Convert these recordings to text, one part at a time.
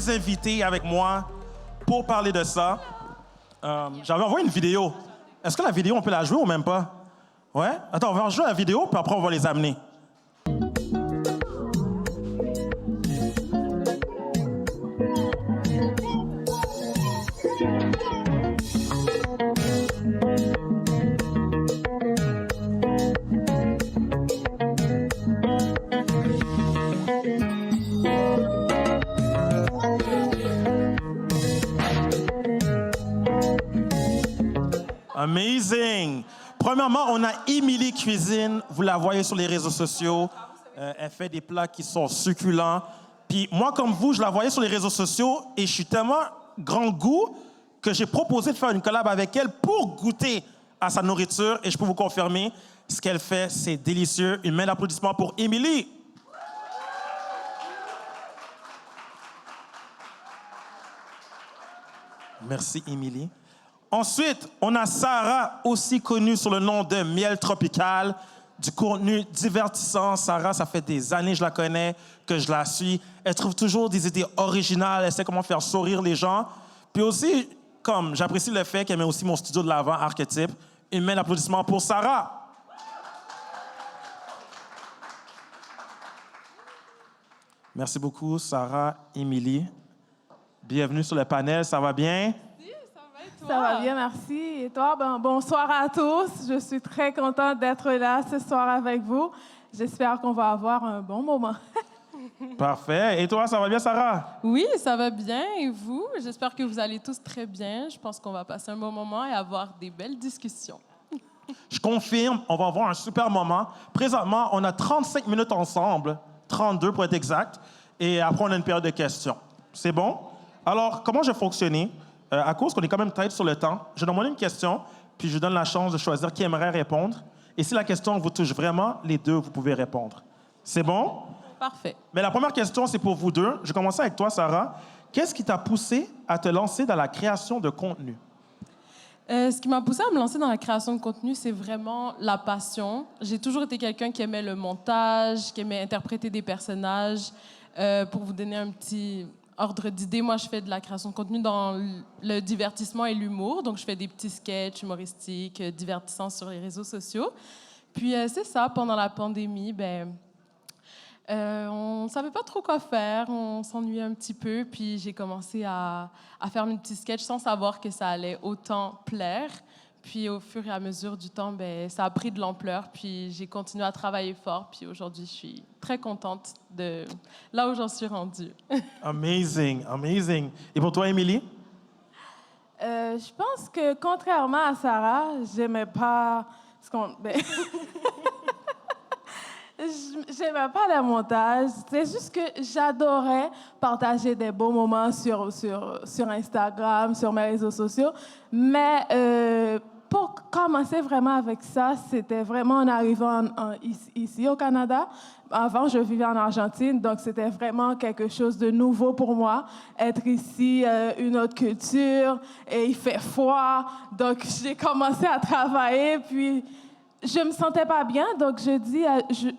deux invités avec moi pour parler de ça. J'avais envoyé une vidéo. Est-ce que la vidéo, on peut la jouer ou même pas? Ouais? Attends, on va jouer la vidéo, puis après, on va les amener. Amazing! Premièrement, on a Émilie Cuisine. Vous la voyez sur les réseaux sociaux. Elle fait des plats qui sont succulents. Puis moi, comme vous, je la voyais sur les réseaux sociaux et je suis tellement grand goût que j'ai proposé de faire une collab avec elle pour goûter à sa nourriture. Et je peux vous confirmer, ce qu'elle fait, c'est délicieux. Une main d'applaudissement pour Émilie. Merci, Émilie. Ensuite, on a Sarah, aussi connue sous le nom de Miel Tropical, du contenu divertissant. Sarah, ça fait des années que je la connais, que je la suis. Elle trouve toujours des idées originales, elle sait comment faire sourire les gens. Puis aussi, comme j'apprécie le fait qu'elle met aussi mon studio de l'avant, Archétype, une main d'applaudissement pour Sarah. Merci beaucoup, Sarah, Émilie. Bienvenue sur le panel, ça va bien? Ça va bien, merci. Et toi, bonsoir à tous. Je suis très contente d'être là ce soir avec vous. J'espère qu'on va avoir un bon moment. Parfait. Et toi, ça va bien, Sarah? Oui, ça va bien. Et vous? J'espère que vous allez tous très bien. Je pense qu'on va passer un bon moment et avoir des belles discussions. Je confirme, on va avoir un super moment. Présentement, on a 35 minutes ensemble, 32 pour être exact, et après, on a une période de questions. C'est bon? Alors, comment je vais fonctionner? À cause qu'on est quand même tight sur le temps, je demande une question, puis je donne la chance de choisir qui aimerait répondre. Et si la question vous touche vraiment, les deux, vous pouvez répondre. C'est bon? Parfait. Mais la première question, c'est pour vous deux. Je vais commencer avec toi, Sarah. Qu'est-ce qui t'a poussé à te lancer dans la création de contenu? Ce qui m'a poussée à me lancer dans la création de contenu, c'est vraiment la passion. J'ai toujours été quelqu'un qui aimait le montage, qui aimait interpréter des personnages. Pour vous donner un petit ordre d'idée, moi, je fais de la création de contenu dans le divertissement et l'humour. Donc, je fais des petits sketchs humoristiques, divertissants sur les réseaux sociaux. Puis, c'est ça, pendant la pandémie, on ne savait pas trop quoi faire, on s'ennuyait un petit peu. Puis, j'ai commencé à faire mes petits sketchs sans savoir que ça allait autant plaire. Puis, au fur et à mesure du temps, ça a pris de l'ampleur. Puis, j'ai continué à travailler fort. Puis, aujourd'hui, je suis très contente de là où j'en suis rendue. Amazing, amazing. Et pour toi, Émilie? Je pense que, contrairement à Sarah, j'aimais pas j'aimais pas le montage. C'est juste que j'adorais partager des beaux moments sur Instagram, sur mes réseaux sociaux. Mais pour commencer vraiment avec ça, c'était vraiment en arrivant ici au Canada. Avant, je vivais en Argentine, donc c'était vraiment quelque chose de nouveau pour moi. Être ici, une autre culture, et il fait froid. Donc, j'ai commencé à travailler, puis je me sentais pas bien, donc je dis,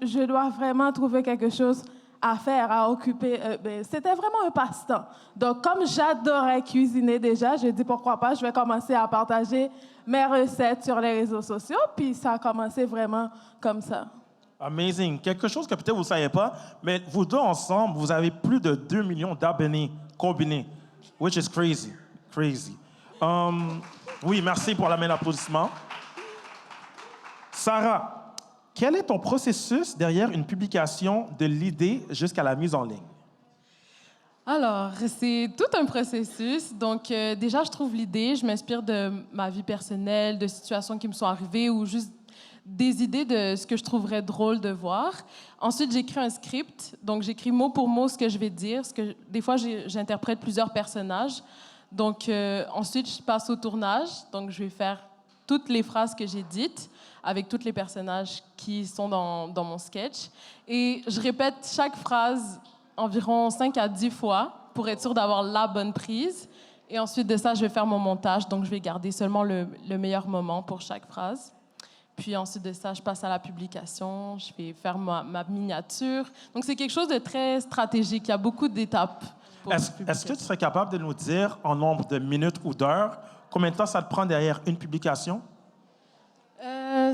je dois vraiment trouver quelque chose à faire, à occuper. C'était vraiment un passe-temps. Donc, comme j'adorais cuisiner déjà, je dis pourquoi pas, je vais commencer à partager mes recettes sur les réseaux sociaux, puis ça a commencé vraiment comme ça. Amazing. Quelque chose que peut-être vous ne savez pas, mais vous deux ensemble, vous avez plus de 2 millions d'abonnés combinés, which is crazy. Crazy. Oui, merci pour la main d'applaudissement. Sarah, quel est ton processus derrière une publication de l'idée jusqu'à la mise en ligne? Alors, c'est tout un processus. Donc, déjà, je trouve l'idée, je m'inspire de ma vie personnelle, de situations qui me sont arrivées ou juste des idées de ce que je trouverais drôle de voir. Ensuite, j'écris un script. Donc, j'écris mot pour mot ce que je vais dire. Des fois, j'interprète plusieurs personnages. Donc, ensuite, je passe au tournage. Donc, je vais faire toutes les phrases que j'ai dites avec tous les personnages qui sont dans mon sketch. Et je répète chaque phrase environ 5 à 10 fois pour être sûr d'avoir la bonne prise. Et ensuite de ça, je vais faire mon montage. Donc, je vais garder seulement le meilleur moment pour chaque phrase. Puis ensuite de ça, je passe à la publication. Je vais faire ma miniature. Donc, c'est quelque chose de très stratégique. Il y a beaucoup d'étapes pour Est-ce que tu serais capable de nous dire, en nombre de minutes ou d'heures, combien de temps ça te prend derrière une publication?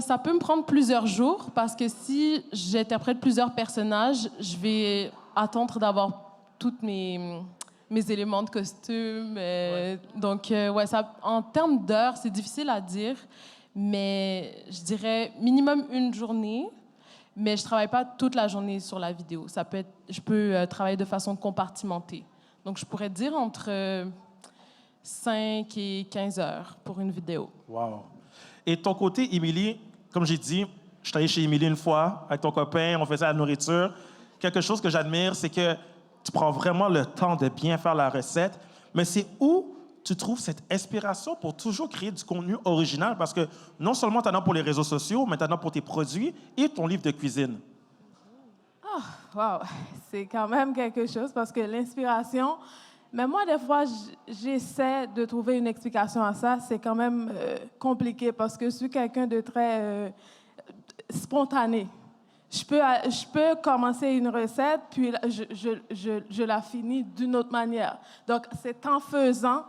Ça peut me prendre plusieurs jours parce que si j'interprète plusieurs personnages, je vais attendre d'avoir tous mes éléments de costume. Donc, ouais, ça, en termes d'heures, c'est difficile à dire, mais je dirais minimum une journée. Mais je travaille pas toute la journée sur la vidéo. Je peux travailler de façon compartimentée. Donc, je pourrais dire entre 5 et 15 heures pour une vidéo. Wow. Et ton côté, Émilie, comme j'ai dit, je suis allé chez Émilie une fois avec ton copain, on faisait la nourriture. Quelque chose que j'admire, c'est que tu prends vraiment le temps de bien faire la recette. Mais c'est où tu trouves cette inspiration pour toujours créer du contenu original? Parce que non seulement tu en as pour les réseaux sociaux, mais tu en as pour tes produits et ton livre de cuisine. Wow, c'est quand même quelque chose parce que l'inspiration, mais moi, des fois, j'essaie de trouver une explication à ça. C'est quand même compliqué parce que je suis quelqu'un de très spontané. Je peux commencer une recette, puis je la finis d'une autre manière. Donc, c'est en faisant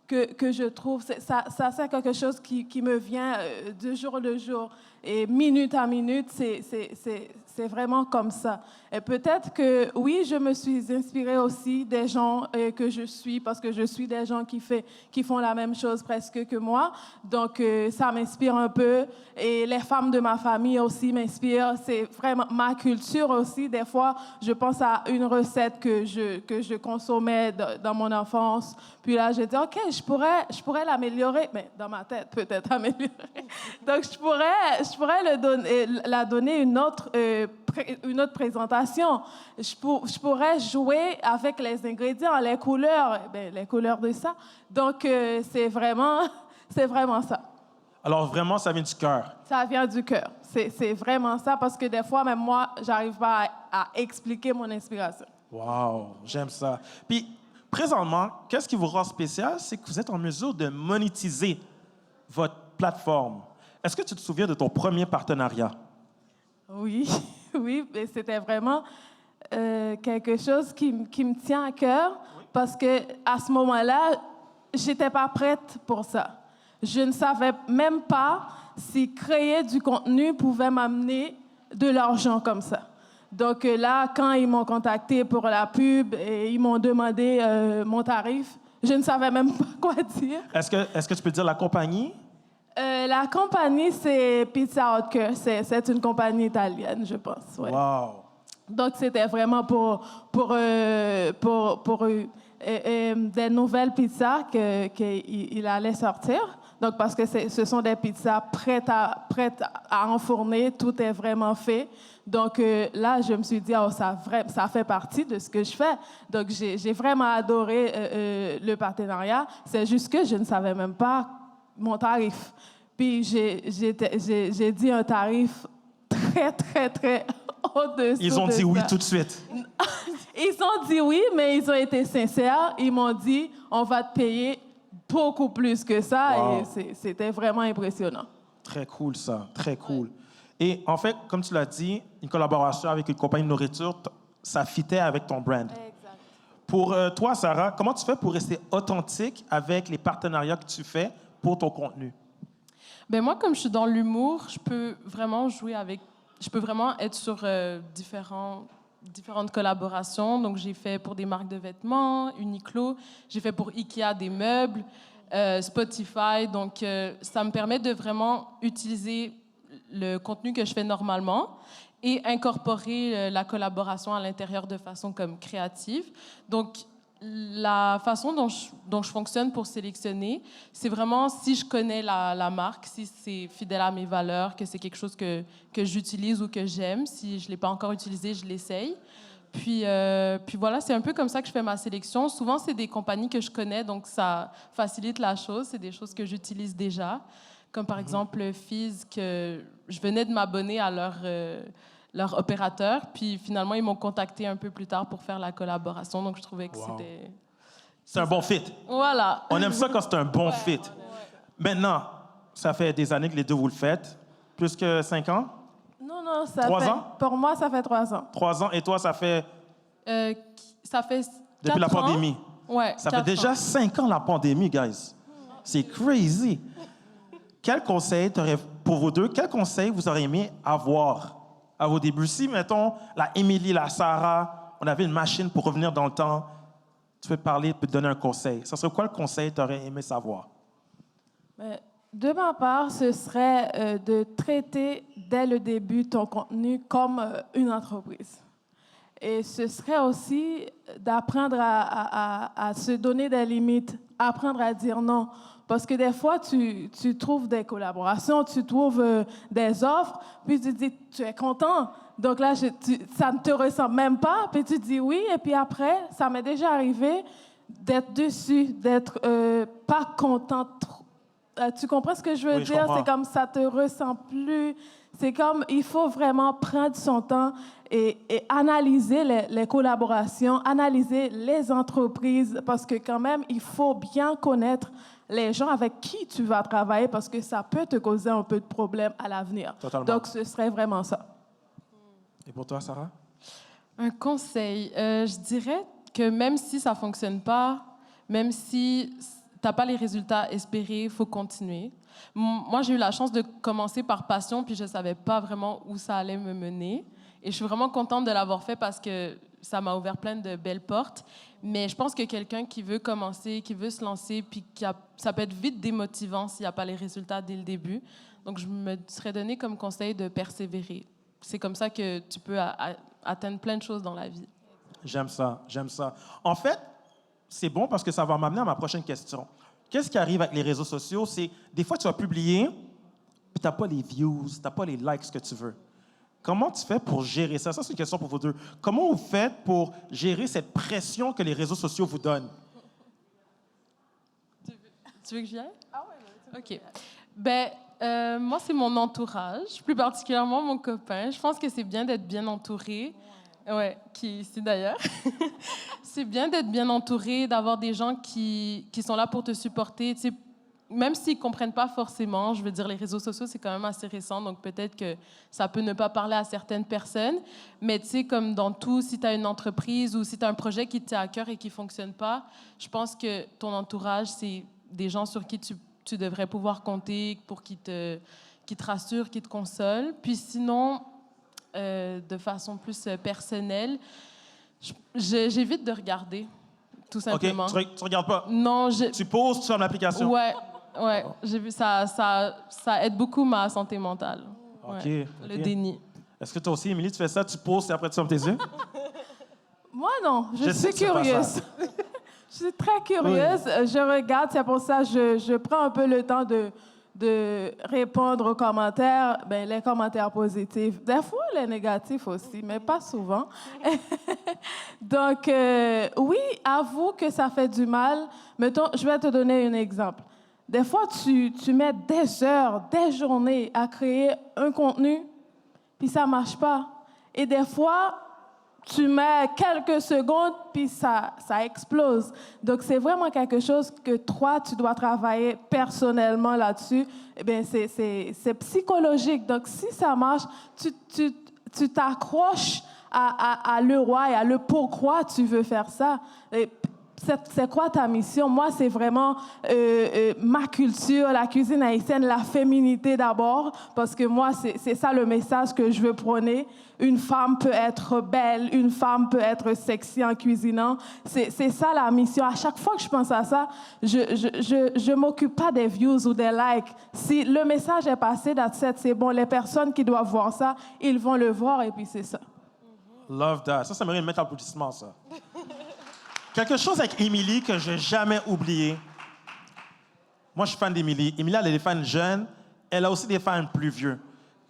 que je trouve, ça c'est quelque chose qui me vient de jour le jour. Et minute à minute, c'est vraiment comme ça. Et peut-être que, oui, je me suis inspirée aussi des gens que je suis, parce que je suis des gens qui font la même chose presque que moi. Donc, ça m'inspire un peu. Et les femmes de ma famille aussi m'inspirent. C'est vraiment ma culture aussi. Des fois, je pense à une recette que je consommais dans mon enfance. Puis là, je dis, OK, je pourrais l'améliorer. Mais dans ma tête, peut-être améliorer. Donc, je pourrais la donner une autre présentation. Je pourrais jouer avec les ingrédients, les couleurs de ça. Donc, c'est vraiment ça. Alors vraiment, ça vient du cœur. Ça vient du cœur. C'est vraiment ça, parce que des fois, même moi, j'arrive pas à expliquer mon inspiration. Wow, j'aime ça. Puis, présentement, qu'est-ce qui vous rend spécial? C'est que vous êtes en mesure de monétiser votre plateforme. Est-ce que tu te souviens de ton premier partenariat? Oui, oui, mais c'était vraiment quelque chose qui me tient à cœur, parce que à ce moment-là, j'étais pas prête pour ça. Je ne savais même pas si créer du contenu pouvait m'amener de l'argent comme ça. Donc là, quand ils m'ont contacté pour la pub et ils m'ont demandé mon tarif, je ne savais même pas quoi dire. Est-ce que tu peux dire la compagnie? La compagnie, c'est Pizza Hut. C'est une compagnie italienne, je pense. Ouais. Wow! Donc, c'était vraiment pour des nouvelles pizzas qu'il allait sortir. Donc, parce que ce sont des pizzas prêtes à enfourner. Tout est vraiment fait. Donc, là, je me suis dit, oh, ça fait partie de ce que je fais. Donc, j'ai vraiment adoré le partenariat. C'est juste que je ne savais même pas mon tarif. Puis, j'ai dit un tarif très, très, très au-dessus. Ils ont dit oui tout de suite. Ils ont dit oui, mais ils ont été sincères. Ils m'ont dit, on va te payer beaucoup plus que ça. Wow. Et c'était vraiment impressionnant. Très cool, ça. Très cool. Et en fait, comme tu l'as dit, une collaboration avec une compagnie de nourriture, ça fitait avec ton brand. Exact. Pour toi, Sarah, comment tu fais pour rester authentique avec les partenariats que tu fais pour ton contenu? Ben moi, comme je suis dans l'humour, je peux vraiment être sur différentes collaborations. Donc, j'ai fait pour des marques de vêtements, Uniqlo. J'ai fait pour Ikea des meubles, Spotify. Donc, ça me permet de vraiment utiliser le contenu que je fais normalement et incorporer la collaboration à l'intérieur de façon comme créative. Donc, la façon dont je fonctionne pour sélectionner, c'est vraiment si je connais la marque, si c'est fidèle à mes valeurs, que c'est quelque chose que j'utilise ou que j'aime. Si je ne l'ai pas encore utilisé, je l'essaye. Puis voilà, c'est un peu comme ça que je fais ma sélection. Souvent, c'est des compagnies que je connais, donc ça facilite la chose. C'est des choses que j'utilise déjà. Comme par exemple Fizz, que je venais de m'abonner à leur opérateur, puis finalement, ils m'ont contacté un peu plus tard pour faire la collaboration, donc je trouvais que c'était... C'est un bon fit. Voilà. On aime ça quand c'est un bon fit. Maintenant, ça fait des années que les deux vous le faites. Plus que 5 ans? Non, 3 ans? Pour moi, ça fait 3 ans. 3 ans. Et toi, ça fait... Ça fait Depuis la 4 ans. pandémie. Ouais, Ça fait 4 déjà ans. 5 ans la pandémie, guys. C'est crazy. Quel conseil pour vous deux, quel conseil vous auriez aimé avoir à vos débuts? Si, mettons, la Émilie, la Sarah, on avait une machine pour revenir dans le temps, tu peux te parler, tu peux te donner un conseil. Ça serait quoi le conseil que tu aurais aimé savoir? Mais de ma part, ce serait de traiter dès le début ton contenu comme une entreprise. Et ce serait aussi d'apprendre à se donner des limites, apprendre à dire non. Parce que des fois, tu trouves des collaborations, tu trouves des offres, puis tu te dis, tu es content. Donc là, ça ne te ressemble même pas, puis tu dis oui, et puis après, ça m'est déjà arrivé d'être dessus, d'être pas content. Tu comprends ce que je veux Oui, je dire? comprends. C'est comme ça te ressemble plus. C'est comme, il faut vraiment prendre son temps et analyser les collaborations, analyser les entreprises, parce que quand même, il faut bien connaître les gens avec qui tu vas travailler, parce que ça peut te causer un peu de problème à l'avenir. Totalement. Donc, ce serait vraiment ça. Et pour toi, Sarah? Un conseil, je dirais que même si ça ne fonctionne pas, même si tu n'as pas les résultats espérés, il faut continuer. Moi, j'ai eu la chance de commencer par passion, puis je ne savais pas vraiment où ça allait me mener. Et je suis vraiment contente de l'avoir fait parce que ça m'a ouvert plein de belles portes. Mais je pense que quelqu'un qui veut commencer, qui veut se lancer, puis ça peut être vite démotivant s'il n'y a pas les résultats dès le début. Donc, je me serais donné comme conseil de persévérer. C'est comme ça que tu peux atteindre plein de choses dans la vie. J'aime ça, j'aime ça. En fait, c'est bon parce que ça va m'amener à ma prochaine question. Qu'est-ce qui arrive avec les réseaux sociaux? C'est des fois, tu vas publier, puis tu n'as pas les views, tu n'as pas les likes que tu veux. Comment tu fais pour gérer ça? Ça, c'est une question pour vous deux. Comment vous faites pour gérer cette pression que les réseaux sociaux vous donnent? Tu veux que j'y aille? Ah oui. OK. Ben, moi, c'est mon entourage, plus particulièrement mon copain. Je pense que c'est bien d'être bien entouré. Ouais, qui est ici d'ailleurs. C'est bien d'être bien entouré, d'avoir des gens qui sont là pour te supporter. Tu sais, même s'ils ne comprennent pas forcément, je veux dire, les réseaux sociaux, c'est quand même assez récent, donc peut-être que ça peut ne pas parler à certaines personnes. Mais tu sais, comme dans tout, si tu as une entreprise ou si tu as un projet qui te tient à cœur et qui ne fonctionne pas, je pense que ton entourage, c'est des gens sur qui tu devrais pouvoir compter pour qu'ils te rassurent, qu'ils te consolent. Puis sinon, de façon plus personnelle, j'évite de regarder, tout simplement. OK, tu regardes pas? Non, Tu poses, tu fermes l'application? Ouais, j'ai vu ça aide beaucoup ma santé mentale. OK, Ouais, OK. le déni. Est-ce que toi aussi, Émilie, tu fais ça, tu poses et après tu fermes tes yeux? Moi, non. Je Je sais suis que c'est pas curieuse. ça. Je suis très curieuse. Je regarde, c'est pour ça que je prends un peu le temps de répondre aux commentaires, ben, les commentaires positifs. Des fois, les négatifs aussi, mais pas souvent. Donc, oui, avoue que ça fait du mal. Mettons, je vais te donner un exemple. Des fois, tu mets des heures, des journées à créer un contenu, puis ça ne marche pas. Et des fois, tu mets quelques secondes, puis ça explose. Donc, c'est vraiment quelque chose que toi, tu dois travailler personnellement là-dessus. Eh bien, c'est psychologique. Donc, si ça marche, tu t'accroches à le roi et à le pourquoi tu veux faire ça. Et c'est quoi ta mission? Moi, c'est vraiment ma culture, la cuisine haïtienne, la féminité d'abord, parce que moi, c'est ça le message que je veux prôner. Une femme peut être belle, une femme peut être sexy en cuisinant. C'est ça la mission. À chaque fois que je pense à ça, je m'occupe pas des views ou des likes. Si le message est passé, c'est bon. Les personnes qui doivent voir ça, ils vont le voir et puis c'est ça. Love that. Ça mérite de mettre l'applaudissement, ça. Quelque chose avec Émilie que je n'ai jamais oublié. Moi, je suis fan d'Émilie. Émilie, elle a des fans jeunes. Elle a aussi des fans plus vieux.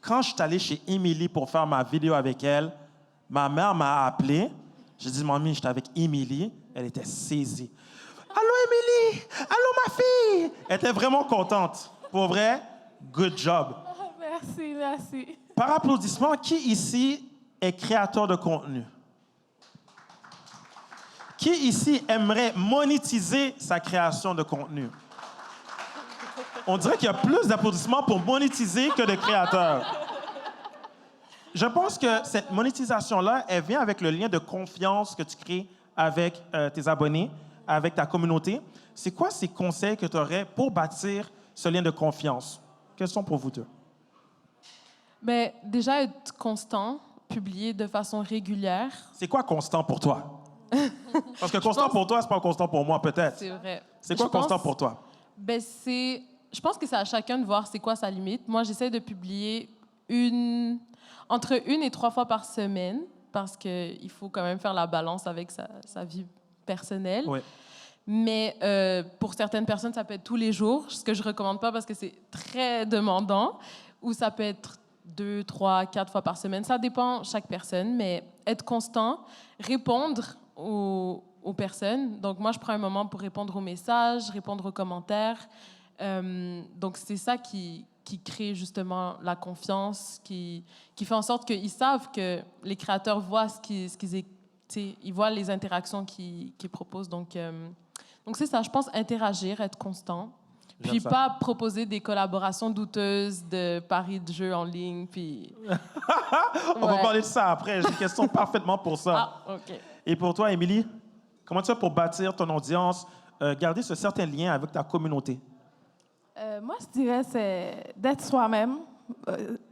Quand je suis allé chez Émilie pour faire ma vidéo avec elle, ma mère m'a appelé. J'ai dit, mamie, j'étais avec Émilie. Elle était saisie. Allô, Émilie! Allô, ma fille! Elle était vraiment contente. Pour vrai, good job. Oh, merci, merci. Par applaudissement, qui ici est créateur de contenu? Qui ici aimerait monétiser sa création de contenu? On dirait qu'il y a plus d'applaudissements pour monétiser que de créateurs. Je pense que cette monétisation-là, elle vient avec le lien de confiance que tu crées avec tes abonnés, avec ta communauté. C'est quoi ces conseils que tu aurais pour bâtir ce lien de confiance? Quels sont pour vous deux? Ben, déjà, être constant, publier de façon régulière. C'est quoi constant pour toi? Parce que constant pour toi, c'est pas constant pour moi, peut-être. C'est vrai. C'est quoi Je pense- constant pour toi? Ben, je pense que c'est à chacun de voir c'est quoi sa limite. Moi, j'essaie de publier entre 1 et 3 fois par semaine parce qu'il faut quand même faire la balance avec sa vie personnelle. Oui. Mais pour certaines personnes, ça peut être tous les jours, ce que je recommande pas parce que c'est très demandant. Ou ça peut être 2, 3, 4 fois par semaine. Ça dépend chaque personne, mais être constant, répondre aux personnes. Donc, moi, je prends un moment pour répondre aux messages, répondre aux commentaires. Donc, c'est ça qui crée justement la confiance, qui fait en sorte qu'ils savent que les créateurs voient ils voient les interactions qu'ils proposent. Donc, c'est ça, je pense, interagir, être constant. J'aime Puis ça. pas proposer des collaborations douteuses de paris de jeux en ligne. Puis... On va Ouais. parler de ça après. J'ai une question parfaitement pour ça. Ah, OK. Et pour toi, Émilie, comment tu fais pour bâtir ton audience, garder ce certain lien avec ta communauté? Moi, je dirais c'est d'être soi-même.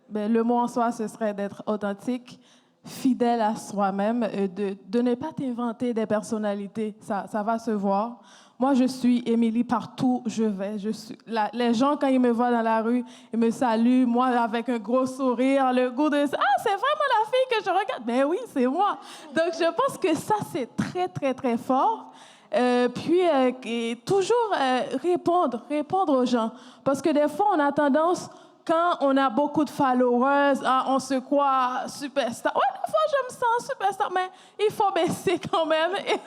Ben, le mot en soi, ce serait d'être authentique, fidèle à soi-même, de ne pas t'inventer des personnalités. Ça va se voir. Moi, je suis Émilie partout où je vais. Les gens, quand ils me voient dans la rue, ils me saluent, moi, avec un gros sourire, le goût de... Ah, c'est vraiment la fille que je regarde. Ben oui, c'est moi. Donc, je pense que ça, c'est très, très, très fort. Et toujours répondre aux gens. Parce que des fois, on a tendance, quand on a beaucoup de followers, on se croit superstar. Ouais, des fois, je me sens superstar, mais il faut baisser quand même et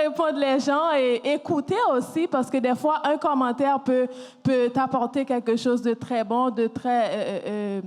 répondre les gens et écouter aussi, parce que des fois, un commentaire peut t'apporter quelque chose de très bon, de très...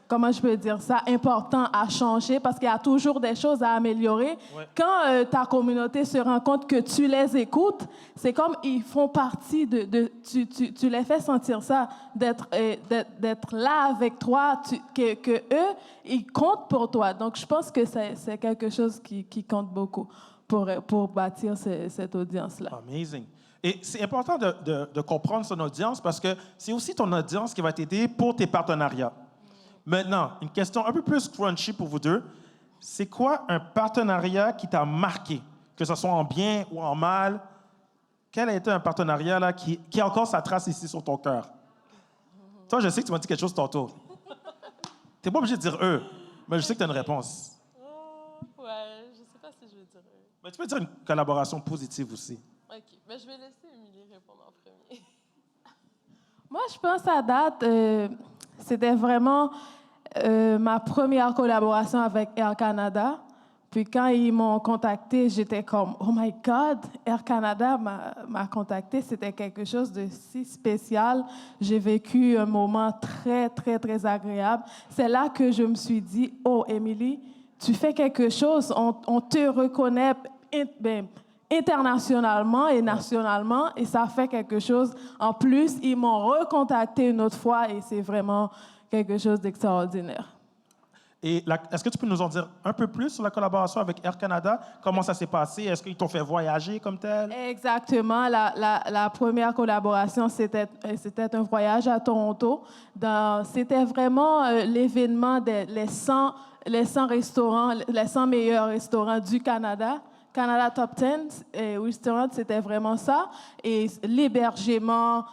comment je peux dire ça, important à changer parce qu'il y a toujours des choses à améliorer. Ouais. Quand ta communauté se rend compte que tu les écoutes, c'est comme ils font partie tu les fais sentir ça, d'être là avec toi, que eux, ils comptent pour toi. Donc, je pense que c'est quelque chose qui compte beaucoup pour bâtir cette audience-là. Amazing. Et c'est important de comprendre son audience parce que c'est aussi ton audience qui va t'aider pour tes partenariats. Maintenant, une question un peu plus crunchy pour vous deux. C'est quoi un partenariat qui t'a marqué, que ce soit en bien ou en mal? Quel a été un partenariat là, qui a encore sa trace ici sur ton cœur? Toi, je sais que tu m'as dit quelque chose tantôt. Tu n'es pas obligé de dire eux, mais je sais que tu as une réponse. Ouais, je sais pas si je vais dire. Mais tu peux dire une collaboration positive aussi. OK, ben, je vais laisser Émilie répondre en premier. Moi, je pense à date, c'était vraiment ma première collaboration avec Air Canada. Puis quand ils m'ont contacté, j'étais comme, oh my God, Air Canada m'a contacté. C'était quelque chose de si spécial. J'ai vécu un moment très, très, très agréable. C'est là que je me suis dit, oh, Émilie, tu fais quelque chose, on te reconnaît internationalement et nationalement, et ça fait quelque chose. En plus, ils m'ont recontacté une autre fois, et c'est vraiment quelque chose d'extraordinaire. Et est-ce que tu peux nous en dire un peu plus sur la collaboration avec Air Canada? Comment ça s'est passé? Est-ce qu'ils t'ont fait voyager comme tel? Exactement. La première collaboration, c'était un voyage à Toronto. C'était vraiment l'événement les 100 restaurants, les 100 meilleurs restaurants du Canada. Canada Top 10 Restaurant, c'était vraiment ça. Et l'hébergement,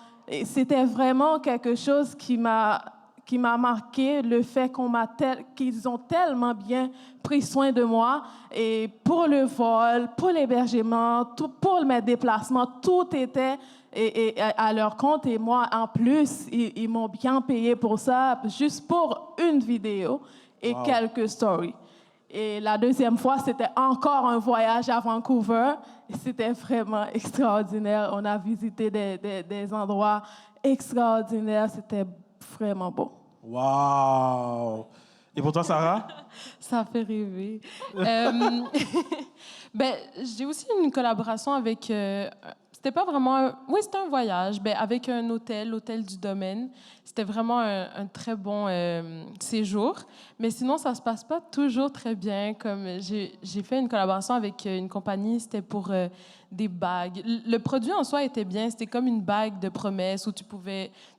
c'était vraiment quelque chose qui m'a marqué, le fait qu'ils ont tellement bien pris soin de moi. Et pour le vol, pour l'hébergement, pour mes déplacements, tout était à leur compte. Et moi, en plus, ils m'ont bien payé pour ça, juste pour une vidéo et Wow. quelques stories. Et la deuxième fois, c'était encore un voyage à Vancouver. C'était vraiment extraordinaire. On a visité des endroits extraordinaires. C'était vraiment beau. Wow! Et pour toi, Sarah? Ça fait rêver. Ben, j'ai aussi une collaboration avec... c'était pas vraiment... Oui, c'était un voyage, avec un hôtel, l'hôtel du domaine. C'était vraiment un très bon séjour. Mais sinon, ça se passe pas toujours très bien. Comme j'ai fait une collaboration avec une compagnie, c'était pour des bagues. Le produit en soi était bien. C'était comme une bague de promesse où tu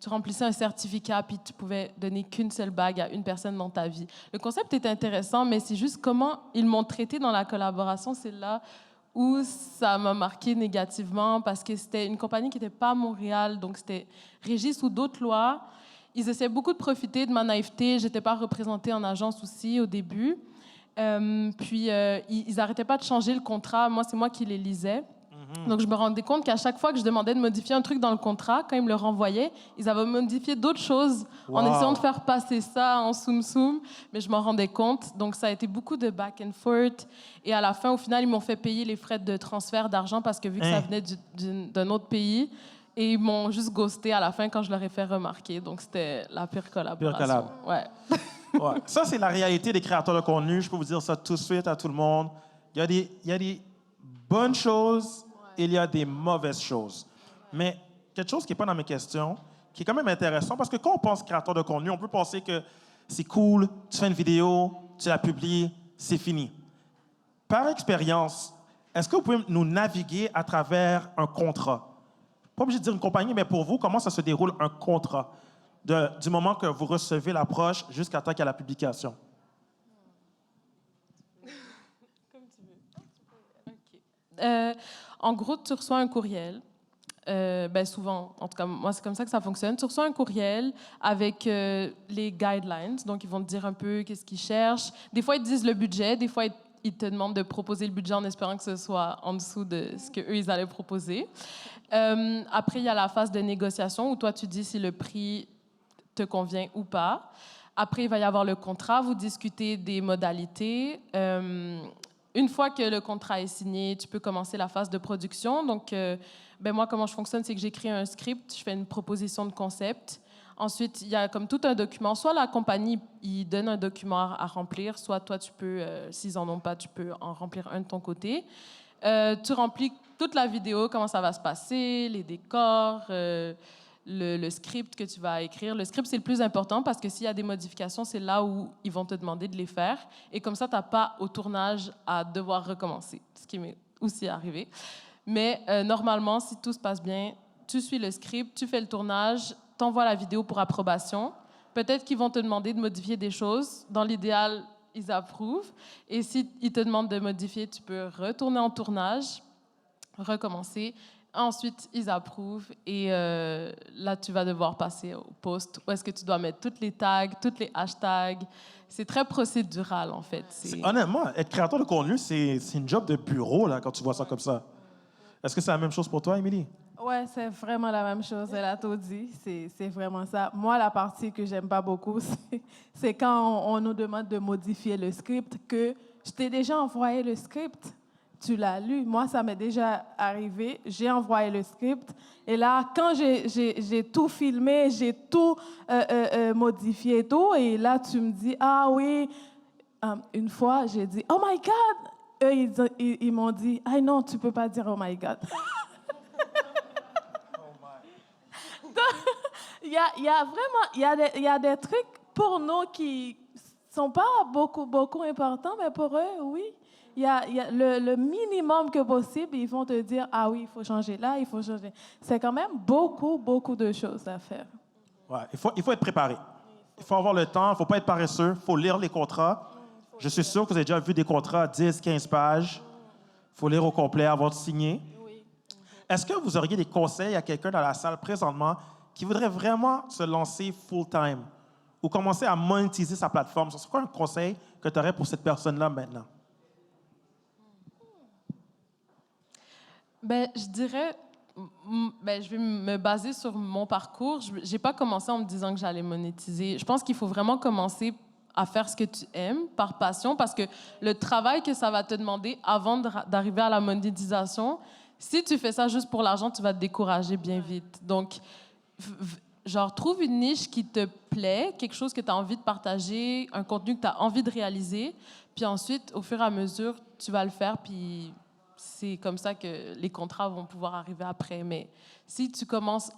remplissais un certificat puis tu pouvais donner qu'une seule bague à une personne dans ta vie. Le concept était intéressant, mais c'est juste comment ils m'ont traité dans la collaboration. C'est là où ça m'a marqué négativement parce que c'était une compagnie qui n'était pas à Montréal, donc c'était régi sous d'autres lois. Ils essaient beaucoup de profiter de ma naïveté. Je n'étais pas représentée en agence aussi au début. Puis, ils n'arrêtaient pas de changer le contrat. Moi, c'est moi qui les lisais. Donc, je me rendais compte qu'à chaque fois que je demandais de modifier un truc dans le contrat, quand ils me le renvoyaient, ils avaient modifié d'autres choses en essayant de faire passer ça en soum-soum. Mais je m'en rendais compte. Donc, ça a été beaucoup de back and forth. Et à la fin, au final, ils m'ont fait payer les frais de transfert d'argent parce que vu que ça venait d'un autre pays, et ils m'ont juste ghosté à la fin quand je leur ai fait remarquer. Donc, c'était la pire collaboration. Ouais. Ouais. Ça, c'est la réalité des créateurs de contenu. Je peux vous dire ça tout de suite à tout le monde. Il y a des bonnes choses et il y a des mauvaises choses. Mais quelque chose qui n'est pas dans mes questions, qui est quand même intéressant, parce que quand on pense créateur de contenu, on peut penser que c'est cool, tu fais une vidéo, tu la publies, c'est fini. Par expérience, est-ce que vous pouvez nous naviguer à travers un contrat? Pas obligé de dire une compagnie, mais pour vous, comment ça se déroule un contrat du moment que vous recevez l'approche jusqu'à temps qu'il y a la publication? Comme tu veux. OK. En gros, tu reçois un courriel. Souvent, en tout cas, moi, c'est comme ça que ça fonctionne. Tu reçois un courriel avec les guidelines. Donc, ils vont te dire un peu qu'est-ce qu'ils cherchent. Des fois, ils te disent le budget. Des fois, ils te demandent de proposer le budget en espérant que ce soit en dessous de ce qu'eux, ils allaient proposer. Après, il y a la phase de négociation où toi, tu dis si le prix te convient ou pas. Après, il va y avoir le contrat. Vous discutez des modalités. Une fois que le contrat est signé, tu peux commencer la phase de production. Donc, moi, comment je fonctionne, c'est que j'écris un script, je fais une proposition de concept. Ensuite, il y a comme tout un document. Soit la compagnie, il donne un document à remplir, soit toi, tu peux, s'ils en ont pas, tu peux en remplir un de ton côté. Tu remplis toute la vidéo, comment ça va se passer, les décors, le script que tu vas écrire. Le script, c'est le plus important parce que s'il y a des modifications, c'est là où ils vont te demander de les faire. Et comme ça, tu n'as pas au tournage à devoir recommencer, ce qui m'est aussi arrivé. Mais normalement, si tout se passe bien, tu suis le script, tu fais le tournage, tu envoies la vidéo pour approbation. Peut-être qu'ils vont te demander de modifier des choses. Dans l'idéal, ils approuvent. Et s'ils te demandent de modifier, tu peux retourner en tournage, recommencer. Ensuite, ils approuvent et là, tu vas devoir passer au post où est-ce que tu dois mettre toutes les tags, tous les hashtags. C'est très procédural, en fait. Honnêtement, être créateur de contenu, c'est une job de bureau là, quand tu vois ça comme ça. Est-ce que c'est la même chose pour toi, Émilie? Ouais, c'est vraiment la même chose. Elle a tout dit. C'est vraiment ça. Moi, la partie que j'aime pas beaucoup, c'est quand on nous demande de modifier le script, que je t'ai déjà envoyé le script. Tu l'as lu. Moi, ça m'est déjà arrivé. J'ai envoyé le script. Et là, quand j'ai tout filmé, j'ai tout modifié et tout, et là, tu me dis, ah oui, une fois, j'ai dit, oh my God! Eux, ils m'ont dit, ah non, tu peux pas dire oh my God. Il y a vraiment, il y a des trucs pour nous qui sont pas beaucoup importants, mais pour eux, oui. Il y a le minimum que possible, ils vont te dire, ah oui, il faut changer là, il faut changer. C'est quand même beaucoup de choses à faire. Ouais, il faut être préparé. Il faut avoir le temps, il ne faut pas être paresseux, il faut lire les contrats. Je suis sûr que vous avez déjà vu des contrats à 10, 15 pages. Il faut lire au complet avant de signer. Oui. Est-ce que vous auriez des conseils à quelqu'un dans la salle présentement qui voudrait vraiment se lancer full-time ou commencer à monétiser sa plateforme? C'est quoi un conseil que tu aurais pour cette personne-là maintenant? Je dirais, je vais me baser sur mon parcours. Je n'ai pas commencé en me disant que j'allais monétiser. Je pense qu'il faut vraiment commencer à faire ce que tu aimes par passion, parce que le travail que ça va te demander avant d'arriver à la monétisation, si tu fais ça juste pour l'argent, tu vas te décourager bien vite. Donc, trouve une niche qui te plaît, quelque chose que tu as envie de partager, un contenu que tu as envie de réaliser, puis ensuite, au fur et à mesure, tu vas le faire, puis c'est comme ça que les contrats vont pouvoir arriver après. Mais si tu commences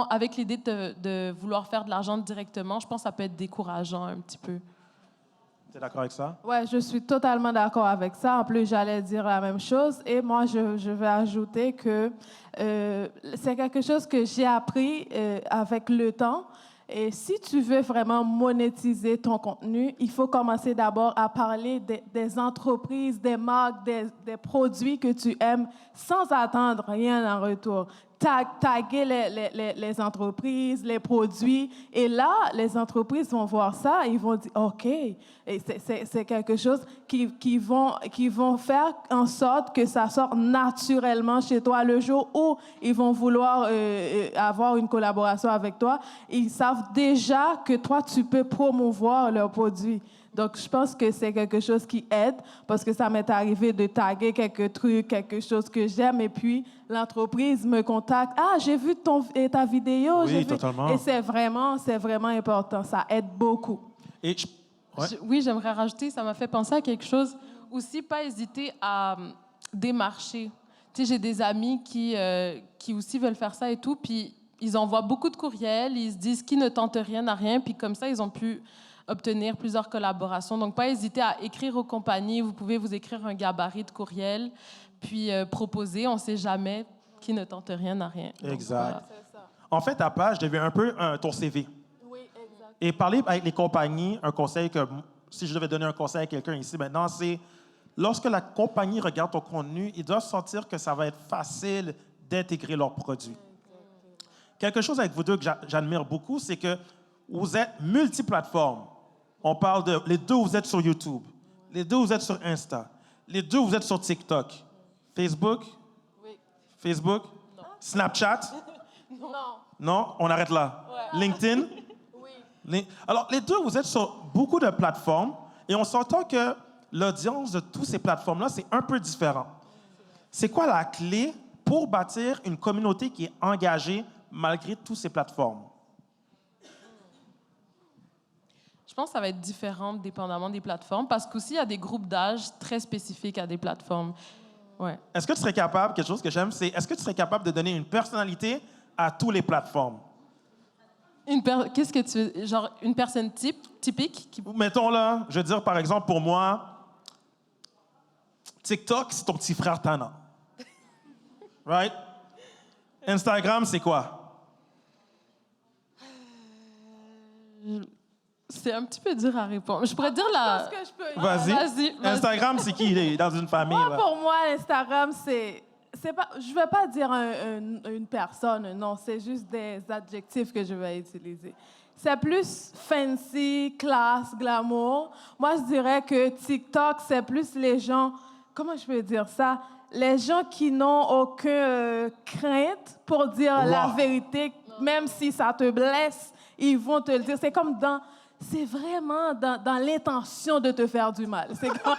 avec l'idée de vouloir faire de l'argent directement, je pense que ça peut être décourageant un petit peu. Tu es d'accord avec ça? Ouais, je suis totalement d'accord avec ça. En plus, j'allais dire la même chose. Et moi, je vais ajouter que c'est quelque chose que j'ai appris avec le temps. Et si tu veux vraiment monétiser ton contenu, il faut commencer d'abord à parler des entreprises, des marques, des produits que tu aimes sans attendre rien en retour. Taguer les entreprises, les produits. Et là, les entreprises vont voir ça et ils vont dire, OK, et c'est quelque chose qui vont faire en sorte que ça sorte naturellement chez toi. Le jour où ils vont vouloir avoir une collaboration avec toi, ils savent déjà que toi, tu peux promouvoir leurs produits. Donc, je pense que c'est quelque chose qui aide parce que ça m'est arrivé de taguer quelques trucs, quelque chose que j'aime et puis l'entreprise me contacte. Ah, j'ai vu ta vidéo. Oui, totalement. Et c'est vraiment important. Ça aide beaucoup. Et ouais. Oui, j'aimerais rajouter, ça m'a fait penser à quelque chose. Aussi, pas hésiter à démarcher. Tu sais, j'ai des amis qui aussi veulent faire ça et tout, puis ils envoient beaucoup de courriels, ils se disent qui ne tente rien n'a rien, puis comme ça, ils ont pu obtenir plusieurs collaborations. Donc, pas hésiter à écrire aux compagnies. Vous pouvez vous écrire un gabarit de courriel, puis proposer. On ne sait jamais qui ne tente rien n'a rien. Donc, Exact. voilà. En fait, ta page devient un peu ton CV. Oui, exact. Et parler avec les compagnies, un conseil que, si je devais donner un conseil à quelqu'un ici maintenant, c'est lorsque la compagnie regarde ton contenu, ils doivent sentir que ça va être facile d'intégrer leurs produits. Quelque chose avec vous deux que j'admire beaucoup, c'est que vous êtes multiplateformes. On parle de... Les deux, vous êtes sur YouTube. Les deux, vous êtes sur Insta. Les deux, vous êtes sur TikTok. Facebook? Oui. Facebook? Non. Snapchat? Non. Non? On arrête là. Ouais. LinkedIn? Oui. Alors, les deux, vous êtes sur beaucoup de plateformes et on s'entend que l'audience de toutes ces plateformes-là, c'est un peu différent. C'est quoi la clé pour bâtir une communauté qui est engagée malgré toutes ces plateformes? Je pense que ça va être différent dépendamment des plateformes, parce qu'aussi, il y a des groupes d'âge très spécifiques à des plateformes. Ouais. Est-ce que tu serais capable, quelque chose que j'aime, c'est est-ce que tu serais capable de donner une personnalité à toutes les plateformes? Qu'est-ce que tu veux? Genre, une personne typique qui... Mettons là, je veux dire, par exemple, pour moi, TikTok, c'est ton petit frère tannant. Right? Instagram, c'est quoi? C'est un petit peu dur à répondre. Je pourrais dire la... Je pense que je peux. Vas-y. Instagram, c'est qui? Il est dans une famille. Moi, là. pour moi, Instagram, c'est pas, je ne vais pas dire une personne, non, c'est juste des adjectifs que je vais utiliser. C'est plus fancy, classe, glamour. Moi, je dirais que TikTok, c'est plus les gens, comment je peux dire ça? Les gens qui n'ont aucune crainte pour dire la vérité, même si ça te blesse, ils vont te le dire. C'est vraiment dans l'intention de te faire du mal. C'est comme...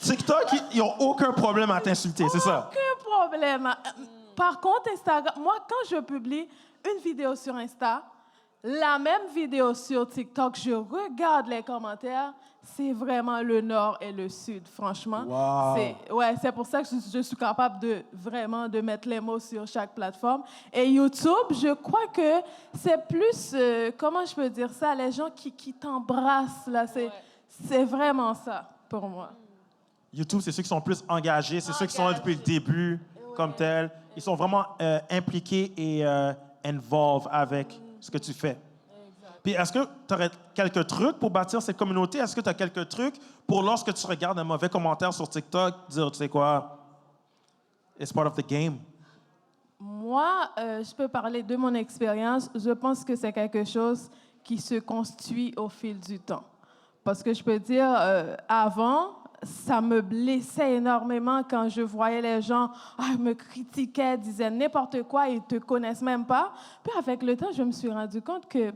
TikTok, ils n'ont aucun problème à t'insulter, c'est ça? Aucun problème. Par contre, Instagram, moi, quand je publie une vidéo sur Insta, la même vidéo sur TikTok, je regarde les commentaires, c'est vraiment le nord et le sud, franchement. Wow. C'est pour ça que je suis capable de mettre les mots sur chaque plateforme. Et YouTube, je crois que c'est plus, comment je peux dire ça, les gens qui t'embrassent, là, c'est vraiment ça pour moi. YouTube, c'est ceux qui sont plus engagés, c'est ceux qui sont là depuis le début, comme tel. Ils sont vraiment impliqués et involved avec ce que tu fais. Puis est-ce que tu aurais quelques trucs pour bâtir cette communauté? Est-ce que tu as quelques trucs pour lorsque tu regardes un mauvais commentaire sur TikTok, dire, tu sais quoi, it's part of the game? Moi, je peux parler de mon expérience. Je pense que c'est quelque chose qui se construit au fil du temps. Parce que je peux dire, avant, ça me blessait énormément quand je voyais les gens me critiquaient, disaient n'importe quoi, ils ne te connaissent même pas. Puis avec le temps, je me suis rendu compte que,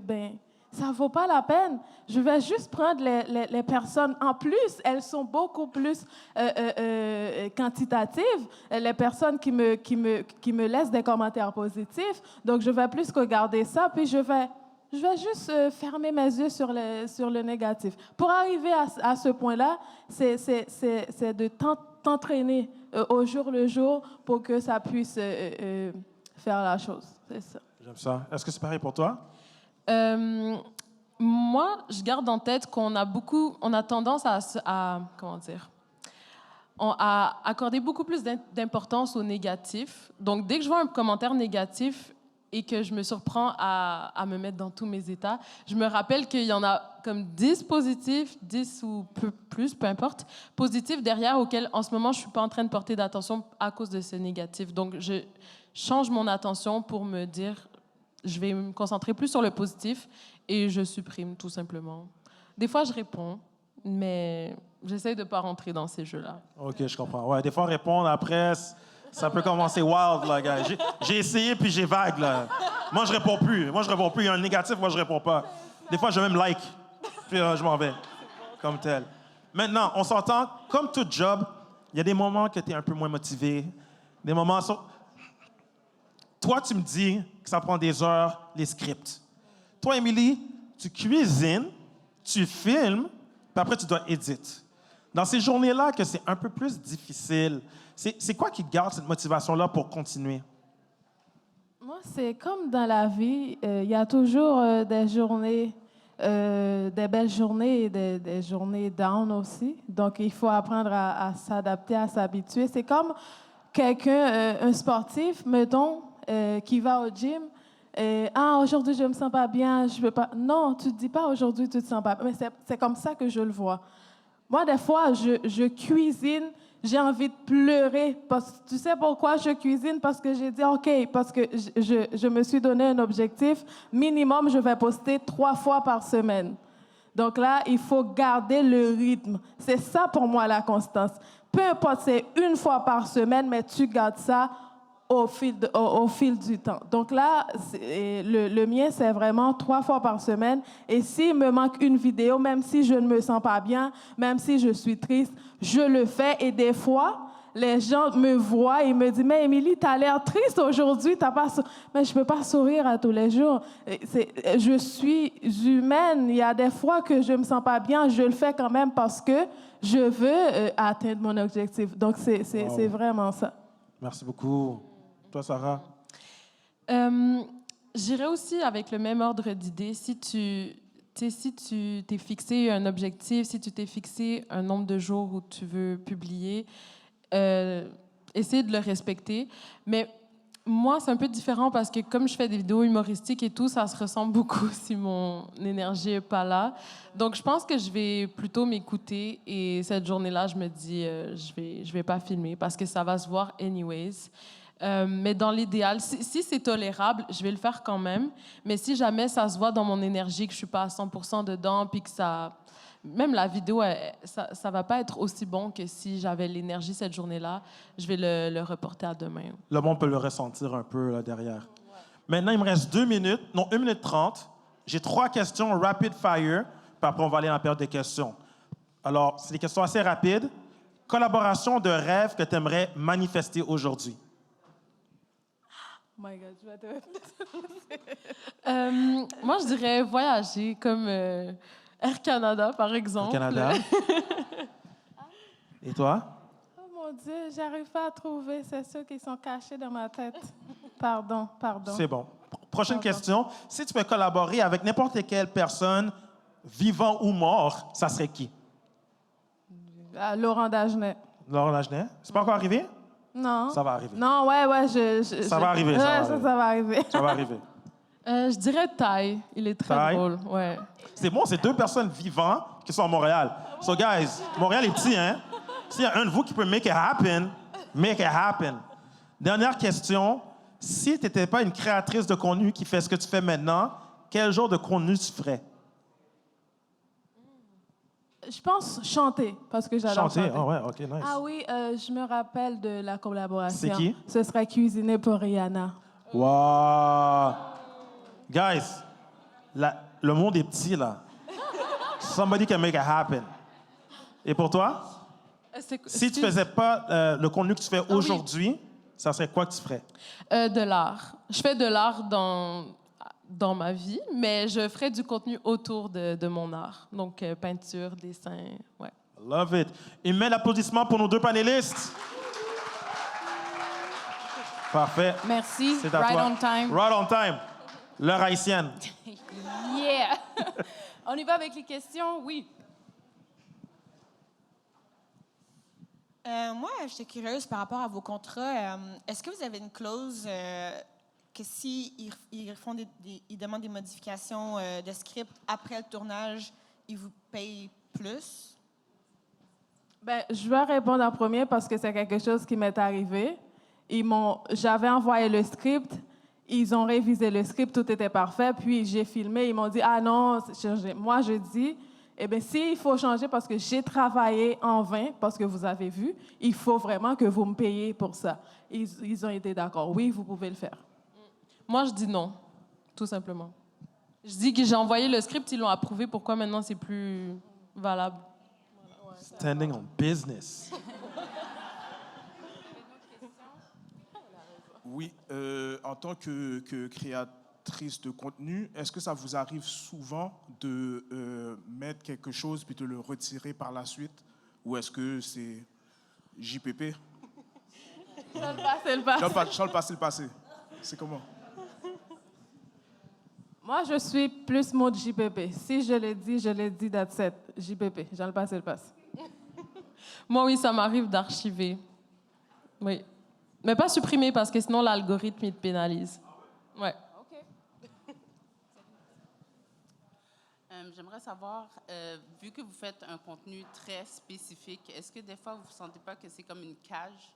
ça ne vaut pas la peine. Je vais juste prendre les personnes. En plus, elles sont beaucoup plus quantitatives, les personnes qui me laissent des commentaires positifs. Donc, je vais plus regarder ça, puis je vais je vais juste fermer mes yeux sur le négatif. Pour arriver à ce point-là, c'est de t'entraîner au jour le jour pour que ça puisse faire la chose. C'est ça. J'aime ça. Est-ce que c'est pareil pour toi? Moi, je garde en tête qu'on a tendance comment dire, à accorder beaucoup plus d'importance au négatif. Donc, dès que je vois un commentaire négatif et que je me surprends à me mettre dans tous mes états, je me rappelle qu'il y en a comme 10 positifs, 10 ou plus, peu importe, positifs derrière auxquels, en ce moment, je ne suis pas en train de porter d'attention à cause de ce négatif. Donc, je change mon attention pour me dire, je vais me concentrer plus sur le positif et je supprime tout simplement. Des fois, je réponds, mais j'essaie de ne pas rentrer dans ces jeux-là. OK, je comprends. Ouais, des fois, répondre après, ça peut commencer wild, là, gars. J'ai essayé, puis j'ai vague, là. Moi, je réponds plus. Il y a un négatif, moi, je réponds pas. Des fois, je même like, puis je m'en vais, comme tel. Maintenant, on s'entend, comme tout job, il y a des moments que tu es un peu moins motivé, des moments... Toi, tu me dis que ça prend des heures, les scripts. Toi, Émilie, tu cuisines, tu filmes, puis après, tu dois éditer. Dans ces journées-là, que c'est un peu plus difficile, c'est quoi qui garde cette motivation-là pour continuer? Moi, c'est comme dans la vie, il y a toujours des journées, des belles journées et des journées down aussi. Donc, il faut apprendre à s'adapter, à s'habituer. C'est comme quelqu'un, un sportif, mettons, qui va au gym. Aujourd'hui, je ne me sens pas bien, je veux pas. Non, tu ne te dis pas aujourd'hui, tu ne te sens pas bien. Mais c'est comme ça que je le vois. Moi, des fois, je cuisine, j'ai envie de pleurer. Tu sais pourquoi je cuisine? Parce que j'ai dit, OK, parce que je me suis donné un objectif. Minimum, je vais poster 3 fois par semaine. Donc là, il faut garder le rythme. C'est ça pour moi la constance. Peu importe, c'est 1 fois par semaine, mais tu gardes ça au fil du temps. Donc là, le mien, c'est vraiment 3 fois par semaine. Et s'il me manque une vidéo, même si je ne me sens pas bien, même si je suis triste, je le fais. Et des fois, les gens me voient et me disent « Mais Émilie, tu as l'air triste aujourd'hui. Mais je ne peux pas sourire à tous les jours. Je suis humaine. Il y a des fois que je ne me sens pas bien. Je le fais quand même parce que je veux atteindre mon objectif. Donc, c'est vraiment ça. Merci beaucoup. Toi, Sarah? J'irais aussi avec le même ordre d'idées. Si tu t'es fixé un objectif, si tu t'es fixé un nombre de jours où tu veux publier, essayer de le respecter. Mais moi, c'est un peu différent parce que comme je fais des vidéos humoristiques et tout, ça se ressent beaucoup si mon énergie n'est pas là. Donc, je pense que je vais plutôt m'écouter et cette journée-là, je me dis, je vais pas filmer parce que ça va se voir anyways. Mais dans l'idéal, si c'est tolérable, je vais le faire quand même. Mais si jamais ça se voit dans mon énergie que je suis pas à 100% dedans, puis que ça... Même la vidéo, ça va pas être aussi bon que si j'avais l'énergie cette journée-là. Je vais le reporter à demain. Le monde peut le ressentir un peu là, derrière. Ouais. Maintenant, il me reste 2 minutes, non, 1 minute 30. J'ai 3 questions rapid fire, puis après, on va aller dans la période des questions. Alors, c'est des questions assez rapides. Collaboration de rêve que tu aimerais manifester aujourd'hui? Oh my God, je vais te... Moi, je dirais voyager, comme Air Canada, par exemple. Air Canada. Et toi? Oh mon Dieu, j'arrive pas à trouver. C'est ceux qui sont cachés dans ma tête. Pardon. C'est bon. Prochaine question. Si tu peux collaborer avec n'importe quelle personne, vivant ou mort, ça serait qui? Laurent Dagenet. Laurent Dagenet? C'est pas encore arrivé? Non. Ça va arriver. Non, ouais, ça va arriver. Ça va arriver. Ça va arriver. Je dirais Ty. Il est très drôle. Ouais. C'est bon, c'est 2 personnes vivantes qui sont à Montréal. So, guys, Montréal est petit, hein? S'il y a un de vous qui peut make it happen, make it happen. Dernière question. Si tu n'étais pas une créatrice de contenu qui fait ce que tu fais maintenant, quel genre de contenu tu ferais? Je pense chanter, parce que j'adore chanter. Ah ouais, OK, nice. Ah oui, je me rappelle de la collaboration. C'est qui? Ce serait cuisiner pour Rihanna. Wow! Guys, le monde est petit, là. Somebody can make it happen. Et pour toi? Si tu ne faisais pas le contenu que tu fais aujourd'hui, ça serait quoi que tu ferais? De l'art. Je fais de l'art dans ma vie, mais je ferai du contenu autour de mon art. Donc, peinture, dessin, ouais. Love it. Une main d'applaudissement pour nos deux panélistes. Parfait. Merci. C'est à Right toi. on time. Right on time. L'heure haïtienne. Yeah! On y va avec les questions? Oui. Moi, j'étais curieuse par rapport à vos contrats. Est-ce que vous avez une clause que si ils demandent des modifications de script après le tournage, ils vous payent plus? Ben, je vais répondre en premier parce que c'est quelque chose qui m'est arrivé. J'avais envoyé le script, ils ont révisé le script, tout était parfait, puis j'ai filmé, ils m'ont dit « Ah non, c'est changé. » Moi, je dis « Eh bien, s'il faut changer parce que j'ai travaillé en vain, parce que vous avez vu, il faut vraiment que vous me payiez pour ça. » Ils ont été d'accord. Oui, vous pouvez le faire. Moi, je dis non, tout simplement. Je dis que j'ai envoyé le script, ils l'ont approuvé, pourquoi maintenant c'est plus valable? Standing on business. Oui, en tant que créatrice de contenu, est-ce que ça vous arrive souvent de mettre quelque chose puis de le retirer par la suite? Ou est-ce que c'est JPP? Ça le passe, le passe. Dans le passé, le passé. C'est comment? Moi, je suis plus mode JPP. Si je l'ai dit, that's it. JPP, j'en le passe, le passe. Moi, oui, ça m'arrive d'archiver. Oui. Mais pas supprimer parce que sinon l'algorithme, il te pénalise. Ouais. J'aimerais savoir, vu que vous faites un contenu très spécifique, est-ce que des fois, vous ne sentez pas que c'est comme une cage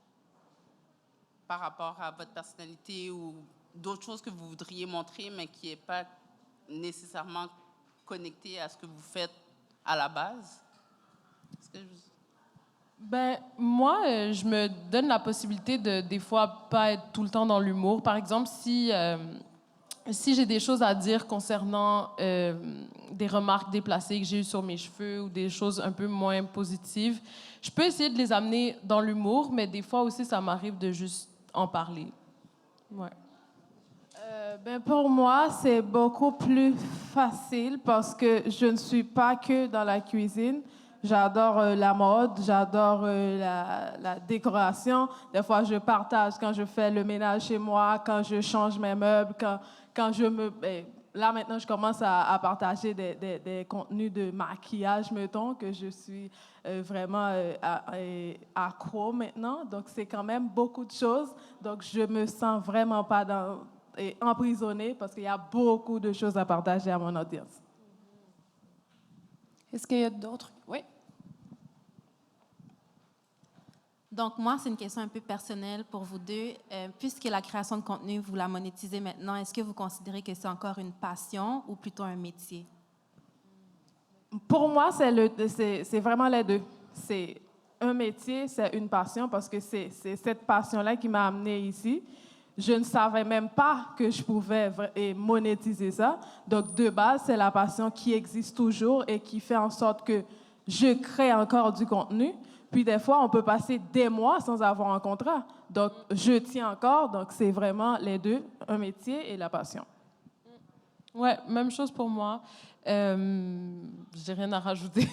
par rapport à votre personnalité ou d'autres choses que vous voudriez montrer, mais qui n'est pas nécessairement connecté à ce que vous faites à la base? Est-ce que Ben, moi, je me donne la possibilité de, des fois, pas être tout le temps dans l'humour. Par exemple, si j'ai des choses à dire concernant des remarques déplacées que j'ai eues sur mes cheveux ou des choses un peu moins positives, je peux essayer de les amener dans l'humour, mais des fois aussi, ça m'arrive de juste en parler. Ouais. Ben pour moi, c'est beaucoup plus facile parce que je ne suis pas que dans la cuisine. J'adore la mode, j'adore la décoration. Des fois, je partage quand je fais le ménage chez moi, quand je change mes meubles, quand je me... Là, maintenant, je commence à partager des contenus de maquillage, mettons, que je suis vraiment accro maintenant. Donc, c'est quand même beaucoup de choses. Donc, je me sens vraiment pas emprisonnée parce qu'il y a beaucoup de choses à partager à mon audience. Est-ce qu'il y a d'autres? Oui. Donc, moi, c'est une question un peu personnelle pour vous deux. Puisque la création de contenu, vous la monétisez maintenant, est-ce que vous considérez que c'est encore une passion ou plutôt un métier? Pour moi, c'est vraiment les deux. C'est un métier, c'est une passion parce que c'est cette passion-là qui m'a amenée ici. Je ne savais même pas que je pouvais monétiser ça. Donc, de base, c'est la passion qui existe toujours et qui fait en sorte que je crée encore du contenu. Puis des fois, on peut passer des mois sans avoir un contrat. Donc, je tiens encore. Donc, c'est vraiment les deux, un métier et la passion. Ouais, même chose pour moi. J'ai rien à rajouter.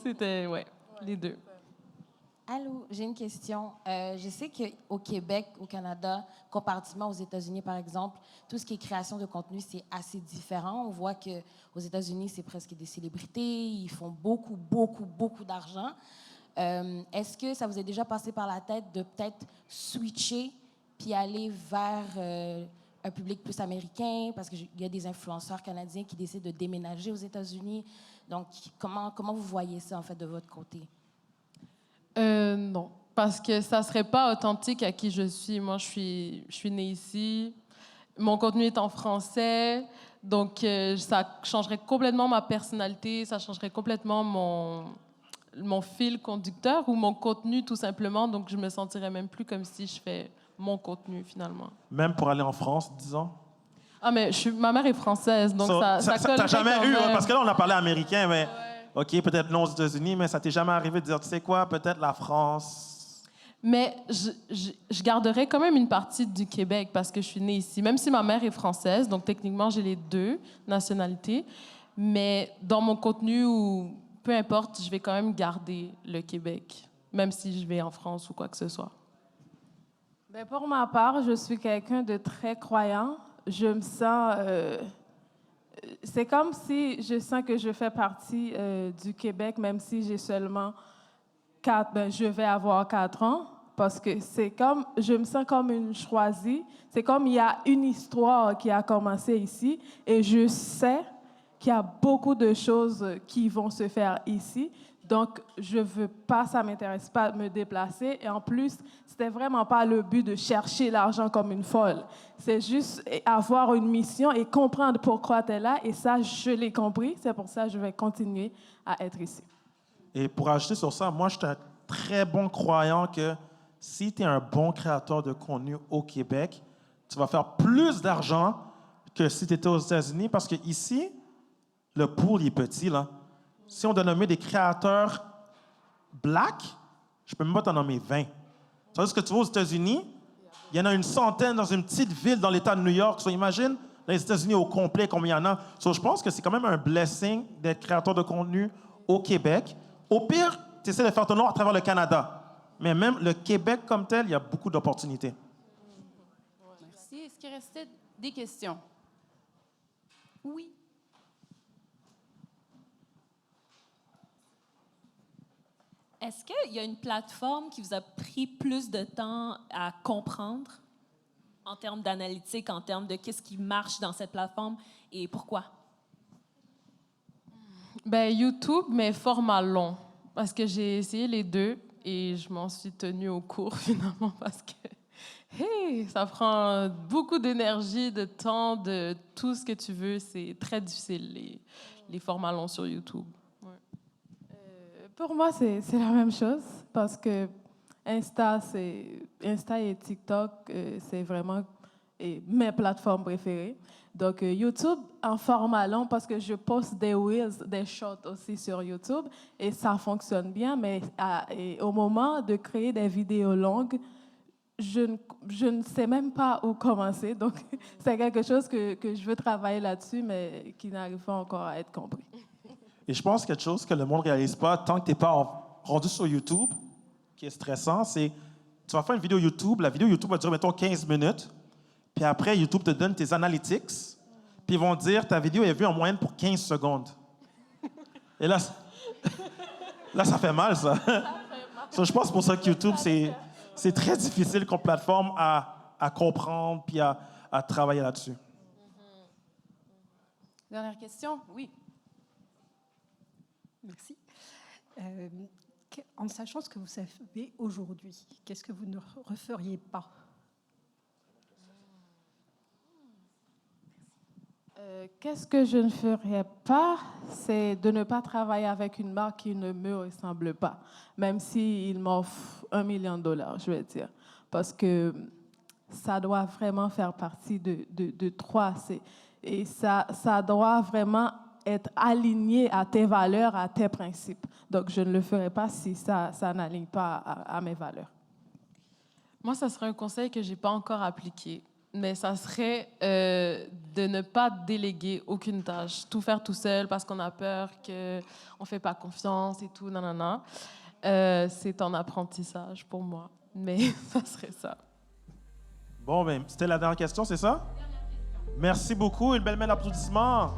C'était, ouais, les deux. Allô, j'ai une question. Je sais qu'au Québec, au Canada, comparativement aux États-Unis, par exemple, tout ce qui est création de contenu, c'est assez différent. On voit qu'aux États-Unis, c'est presque des célébrités. Ils font beaucoup, beaucoup, beaucoup d'argent. Est-ce que ça vous est déjà passé par la tête de peut-être switcher puis aller vers un public plus américain? Parce qu'il y a des influenceurs canadiens qui décident de déménager aux États-Unis. Donc, comment vous voyez ça, en fait, de votre côté? Non, parce que ça serait pas authentique à qui je suis. Moi, je suis née ici. Mon contenu est en français, donc ça changerait complètement ma personnalité, ça changerait complètement mon fil conducteur ou mon contenu, tout simplement. Donc, je me sentirais même plus comme si je fais mon contenu, finalement. Même pour aller en France, disons? Ah, mais ma mère est française, donc ça colle. T'as jamais quand eu, même. parce que là, on a parlé américain, mais OK, peut-être non aux États-Unis, mais ça t'est jamais arrivé de dire, tu sais quoi, peut-être la France? Mais je garderai quand même une partie du Québec parce que je suis née ici. Même si ma mère est française, donc techniquement, j'ai les deux nationalités. Mais dans mon contenu, ou peu importe, je vais quand même garder le Québec, même si je vais en France ou quoi que ce soit. Ben, pour ma part, je suis quelqu'un de très croyant. Je me sens... c'est comme si je sens que je fais partie du Québec, même si j'ai seulement 4... je vais avoir 4 ans, parce que c'est comme... Je me sens comme une choisie. C'est comme il y a une histoire qui a commencé ici, et je sais qu'il y a beaucoup de choses qui vont se faire ici. Donc, je veux pas, ça m'intéresse pas de me déplacer. Et en plus, c'était vraiment pas le but de chercher l'argent comme une folle. C'est juste avoir une mission et comprendre pourquoi tu es là. Et ça, je l'ai compris. C'est pour ça que je vais continuer à être ici. Et pour ajouter sur ça, moi, je suis un très bon croyant que si tu es un bon créateur de contenu au Québec, tu vas faire plus d'argent que si tu étais aux États-Unis, parce qu'ici, le pool est petit, là. Si on doit nommer des créateurs black, je peux même pas t'en nommer 20. C'est-à-dire que tu vas aux États-Unis, il y en a une centaine dans une petite ville dans l'État de New York. So, imagine les États-Unis au complet, combien il y en a. So, je pense que c'est quand même un blessing d'être créateur de contenu au Québec. Au pire, tu essaies de faire ton nom à travers le Canada. Mais même le Québec comme tel, il y a beaucoup d'opportunités. Merci. Est-ce qu'il restait des questions? Oui. Est-ce qu'il y a une plateforme qui vous a pris plus de temps à comprendre en termes d'analytique, en termes de qu'est-ce qui marche dans cette plateforme et pourquoi? Ben, YouTube, mais format long. Parce que j'ai essayé les deux et je m'en suis tenue au cours finalement parce que hey, ça prend beaucoup d'énergie, de temps, de tout ce que tu veux. C'est très difficile, les formats longs sur YouTube. Pour moi, c'est la même chose parce que Insta et TikTok, c'est vraiment mes plateformes préférées. Donc, YouTube en format long parce que je poste des Reels, des shorts aussi sur YouTube et ça fonctionne bien, mais au moment de créer des vidéos longues, je ne sais même pas où commencer. Donc, c'est quelque chose que je veux travailler là-dessus, mais qui n'arrive pas encore à être compris. Et je pense que quelque chose que le monde ne réalise pas, tant que tu n'es pas rendu sur YouTube, qui est stressant, c'est tu vas faire une vidéo YouTube, la vidéo YouTube va durer, mettons, 15 minutes, puis après, YouTube te donne tes analytics, puis ils vont dire ta vidéo est vue en moyenne pour 15 secondes. Et là, ça fait mal, ça. So, je pense pour ça que YouTube, c'est très difficile comme plateforme à comprendre puis à travailler là-dessus. Dernière question? Oui. Merci. En sachant ce que vous savez aujourd'hui, qu'est-ce que vous ne referiez pas? Qu'est-ce que je ne ferais pas, c'est de ne pas travailler avec une marque qui ne me ressemble pas, même s'il m'offre $1 million, je vais dire. Parce que ça doit vraiment faire partie de toi. Et ça doit vraiment être aligné à tes valeurs, à tes principes. Donc, je ne le ferai pas si ça n'aligne pas à mes valeurs. Moi, ça serait un conseil que je n'ai pas encore appliqué, mais ça serait de ne pas déléguer aucune tâche, tout faire tout seul parce qu'on a peur qu'on ne fait pas confiance et tout, nanana. C'est un apprentissage pour moi, mais ça serait ça. Bon, ben, c'était la dernière question, c'est ça? Merci beaucoup. Une belle main d'applaudissements.